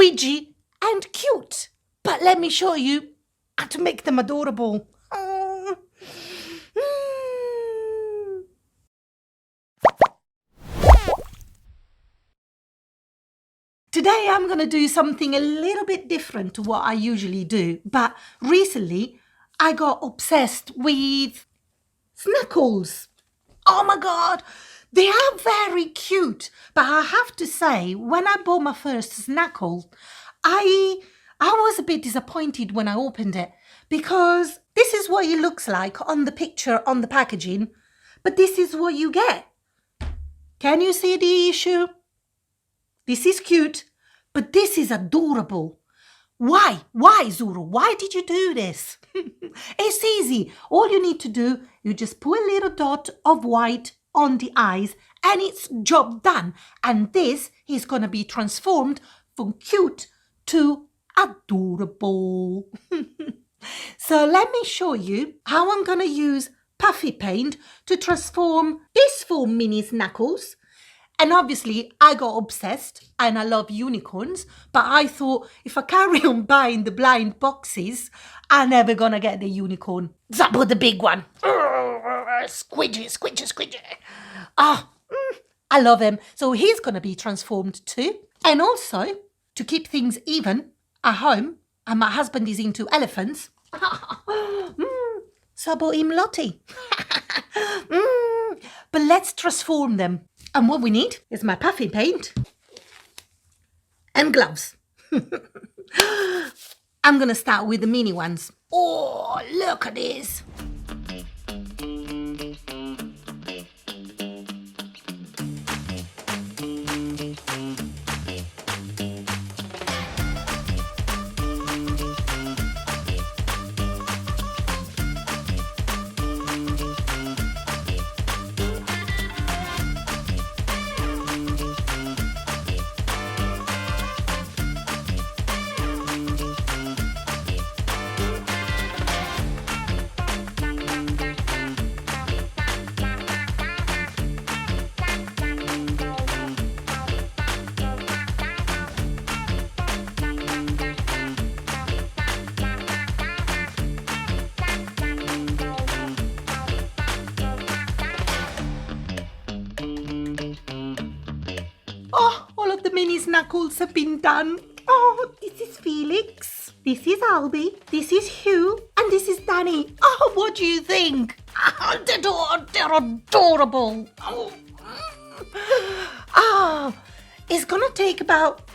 squidgy and cute. But let me show you how to make them adorable. Oh. Today I'm going to do something a little bit different to what I usually do, but recently I got obsessed with Snackles. Oh my god, they are very cute, but I have to say, when I bought my first Snackle, I was a bit disappointed when I opened it, because this is what it looks like on the picture on the packaging, but this is what you get. Can you see the issue? This is cute, but this is adorable. Why? Why, Zuru? Why did you do this? It's easy. All you need to do, you just put a little dot of white on the eyes and it's job done. And this is going to be transformed from cute to adorable. So let me show you how I'm going to use puffy paint to transform these 4 mini Snackles. And obviously, I got obsessed and I love unicorns, but I thought if I carry on buying the blind boxes, I'm never gonna get the unicorn. So I bought the big one. Squidgy, squidgy, squidgy. I love him. So he's gonna be transformed too. And also, to keep things even at home, and my husband is into elephants, so I bought him Lottie. But let's transform them. And what we need is my puffy paint and gloves. I'm going to start with the mini ones. Oh, look at this. Oh, all of the mini Snackles have been done. Oh, this is Felix. This is Albie. This is Hugh. And this is Danny. Oh, what do you think? Oh, they're adorable. Oh, it's going to take about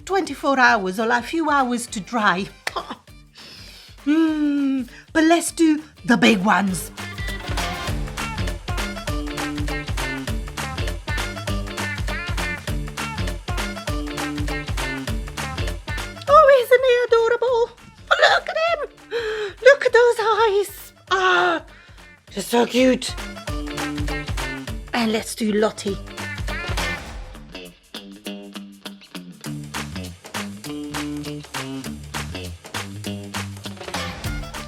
24 hours or a few hours to dry. But let's do the big ones. Isn't he adorable? Look at him! Look at those eyes! Ah, they're so cute. And let's do Lottie.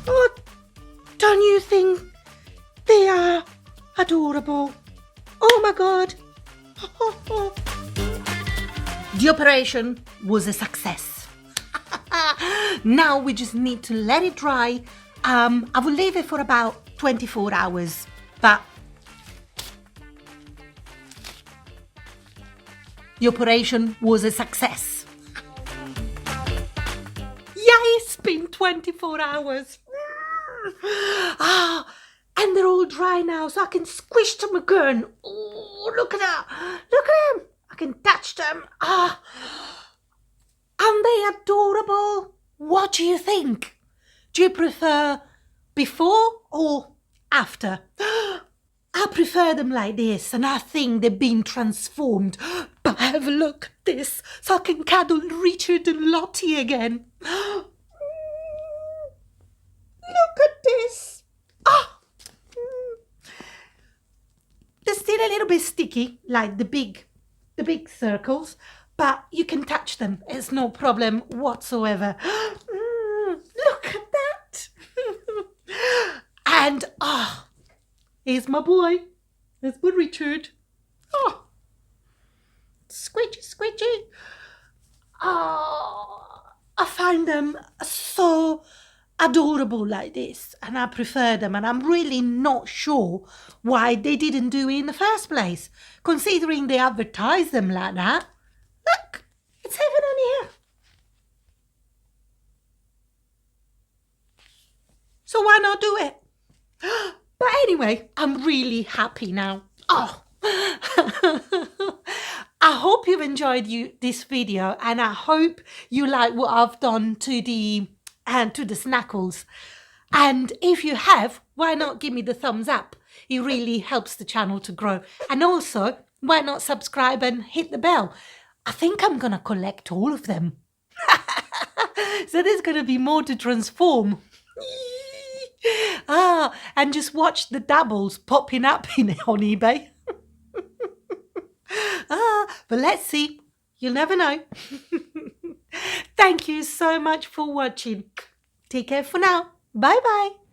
Oh, don't you think they are adorable? Oh my god! The operation was a success. Now we just need to let it dry. I will leave it for about 24 hours, but the operation was a success. Yeah, it's been 24 hours. And they're all dry now, so I can squish them again. Oh, look at that. Look at them. I can touch them. Aren't they adorable? What do you think? Do you prefer before or after? I prefer them like this, and I think they've been transformed. But have a look at this, so I can cuddle Richard and Lottie again. Look at this. They're still a little bit sticky, like the big circles. But you can touch them. It's no problem whatsoever. Look at that. And, here's my boy. There's my Richard. Oh, squidgy, squidgy. Oh, I find them so adorable like this, and I prefer them, and I'm really not sure why they didn't do it in the first place, considering they advertise them like that. Look, it's even on here. So why not do it? But anyway, I'm really happy now. Oh, I hope you've enjoyed this video, and I hope you like what I've done to the Snackles. And if you have, why not give me the thumbs up? It really helps the channel to grow. And also, why not subscribe and hit the bell? I think I'm gonna collect all of them. So there's gonna be more to transform. And just watch the doubles popping up on eBay. But let's see. You'll never know. Thank you so much for watching. Take care for now. Bye bye.